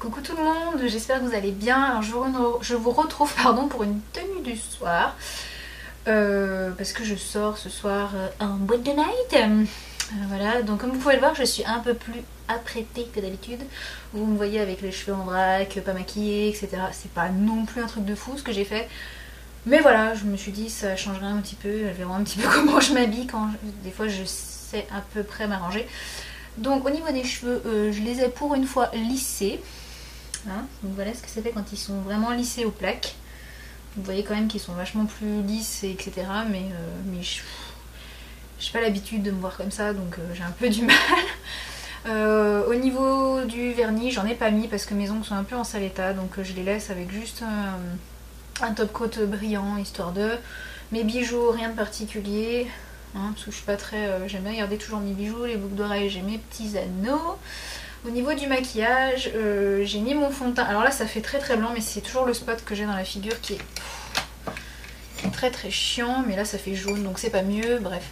Coucou tout le monde, j'espère que vous allez bien. Alors je vous retrouve pour une tenue du soir. Parce que je sors ce soir en boîte de night. Voilà, donc comme vous pouvez le voir, je suis un peu plus apprêtée que d'habitude. Vous me voyez avec les cheveux en vrac, pas maquillée, etc. C'est pas non plus un truc de fou ce que j'ai fait. Mais voilà, je me suis dit ça changerait un petit peu. Elles verront un petit peu comment je m'habille quand des fois je sais à peu près m'arranger. Donc au niveau des cheveux, je les ai pour une fois lissés. Hein, donc voilà ce que ça fait quand ils sont vraiment lissés aux plaques. Vous voyez quand même qu'ils sont vachement plus lisses, etc. Mais j'ai pas l'habitude de me voir comme ça, donc j'ai un peu du mal. Au niveau du vernis, j'en ai pas mis parce que mes ongles sont un peu en sale état, donc je les laisse avec juste un top coat brillant, histoire de... Mes bijoux, rien de particulier, hein, parce que je suis pas très... j'aime bien garder toujours mes bijoux, les boucles d'oreilles, j'ai mes petits anneaux. Au niveau du maquillage, j'ai mis mon fond de teint. Alors là, ça fait très très blanc, mais c'est toujours le spot que j'ai dans la figure qui est très très chiant. Mais là, ça fait jaune, donc c'est pas mieux. Bref.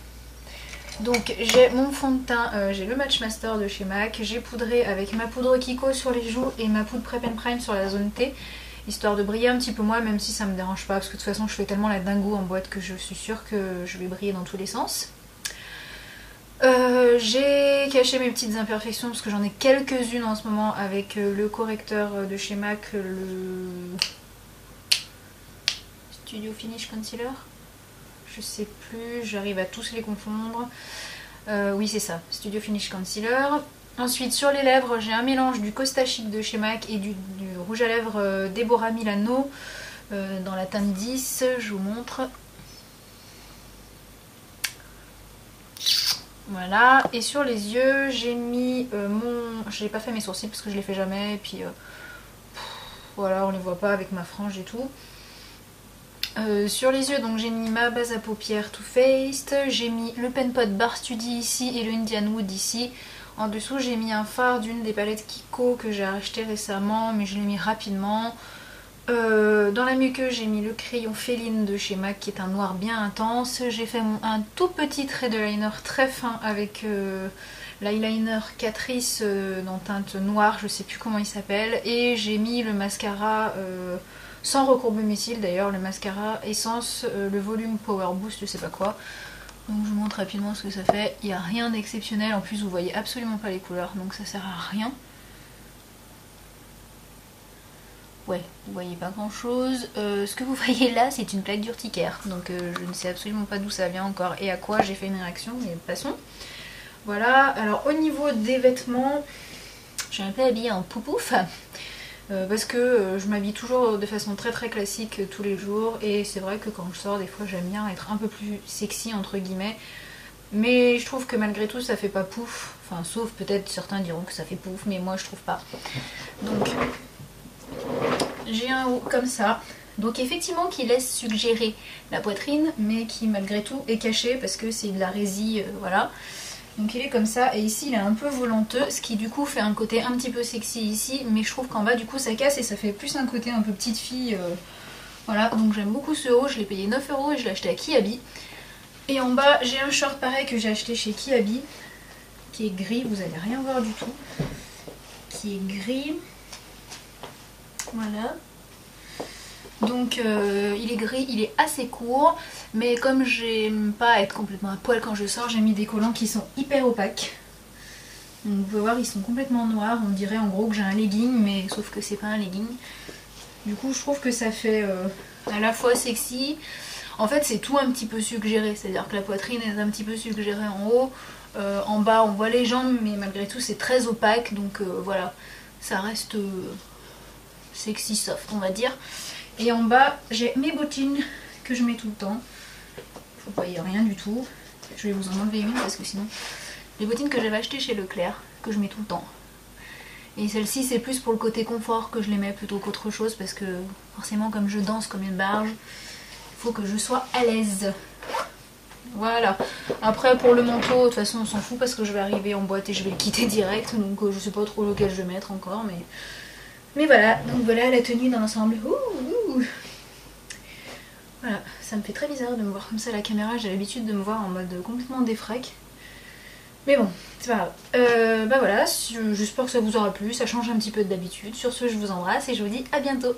Donc j'ai mon fond de teint, j'ai le Matchmaster de chez MAC. J'ai poudré avec ma poudre Kiko sur les joues et ma poudre Prep and Prime sur la zone T. Histoire de briller un petit peu moins, même si ça me dérange pas. Parce que de toute façon, je fais tellement la dingo en boîte que je suis sûre que je vais briller dans tous les sens. J'ai caché mes petites imperfections parce que j'en ai quelques-unes en ce moment avec le correcteur de chez MAC, le Studio Finish Concealer. Je sais plus, j'arrive à tous les confondre. Oui, c'est ça, Studio Finish Concealer. Ensuite, sur les lèvres, j'ai un mélange du Costa Chic de chez MAC et du rouge à lèvres Deborah Milano dans la teinte 10. Je vous montre. Voilà, et sur les yeux, j'ai mis je n'ai pas fait mes sourcils parce que je les fais jamais, et puis voilà, on les voit pas avec ma frange et tout. Sur les yeux, donc j'ai mis ma base à paupières Too Faced, j'ai mis le Pen Pot Bar Study ici et le Indian Wood ici. En dessous, j'ai mis un fard d'une des palettes Kiko que j'ai acheté récemment, mais je l'ai mis rapidement. Dans la muqueuse, j'ai mis le crayon Féline de chez MAC qui est un noir bien intense. J'ai fait un tout petit trait de liner très fin avec l'eyeliner Catrice dans teinte noire, je sais plus comment il s'appelle. Et j'ai mis le mascara sans recourbe mes cils d'ailleurs, le mascara Essence, le volume Power Boost, je sais pas quoi. Donc je vous montre rapidement ce que ça fait. Il n'y a rien d'exceptionnel, en plus vous voyez absolument pas les couleurs, donc ça sert à rien. Ouais, vous voyez pas grand chose. Ce que vous voyez là, c'est une plaque d'urticaire. Donc je ne sais absolument pas d'où ça vient encore et à quoi j'ai fait une réaction, mais passons. Voilà, alors au niveau des vêtements, je suis un peu habillée en poupouf. Parce que je m'habille toujours de façon très très classique tous les jours. Et c'est vrai que quand je sors, des fois j'aime bien être un peu plus sexy entre guillemets. Mais je trouve que malgré tout ça fait pas pouf. Enfin, sauf peut-être certains diront que ça fait pouf, mais moi je trouve pas. Donc... j'ai un haut comme ça, donc effectivement qui laisse suggérer la poitrine, mais qui malgré tout est caché parce que c'est de la résille, voilà. Donc il est comme ça, et ici il est un peu volanteux, ce qui du coup fait un côté un petit peu sexy ici, mais je trouve qu'en bas du coup ça casse et ça fait plus un côté un peu petite fille, voilà. Donc j'aime beaucoup ce haut, je l'ai payé 9 € et je l'ai acheté à Kiabi. Et en bas j'ai un short pareil que j'ai acheté chez Kiabi, qui est gris, vous allez rien voir du tout, qui est gris. Voilà, donc il est gris, il est assez court, mais comme j'aime pas être complètement à poil quand je sors, j'ai mis des collants qui sont hyper opaques. Donc vous pouvez voir, ils sont complètement noirs, on dirait en gros que j'ai un legging, mais sauf que c'est pas un legging. Du coup je trouve que ça fait à la fois sexy, en fait c'est tout un petit peu suggéré, c'est-à-dire que la poitrine est un petit peu suggérée en haut, en bas on voit les jambes, mais malgré tout c'est très opaque, donc voilà, ça reste... sexy soft on va dire. Et en bas j'ai mes bottines que je mets tout le temps. Vous voyez rien du tout. Je vais vous en enlever une parce que sinon... les bottines que j'avais achetées chez Leclerc, que je mets tout le temps. Et celle-ci c'est plus pour le côté confort que je les mets plutôt qu'autre chose, parce que forcément comme je danse comme une barge, il faut que je sois à l'aise. Voilà. Après pour le manteau, de toute façon on s'en fout parce que je vais arriver en boîte et je vais le quitter direct. Donc je sais pas trop lequel je vais mettre encore, mais voilà, donc voilà la tenue dans l'ensemble. Voilà, ça me fait très bizarre de me voir comme ça à la caméra, j'ai l'habitude de me voir en mode complètement défraque. Mais bon, c'est pas grave. Bah voilà, j'espère que ça vous aura plu, ça change un petit peu d'habitude. Sur ce, je vous embrasse et je vous dis à bientôt.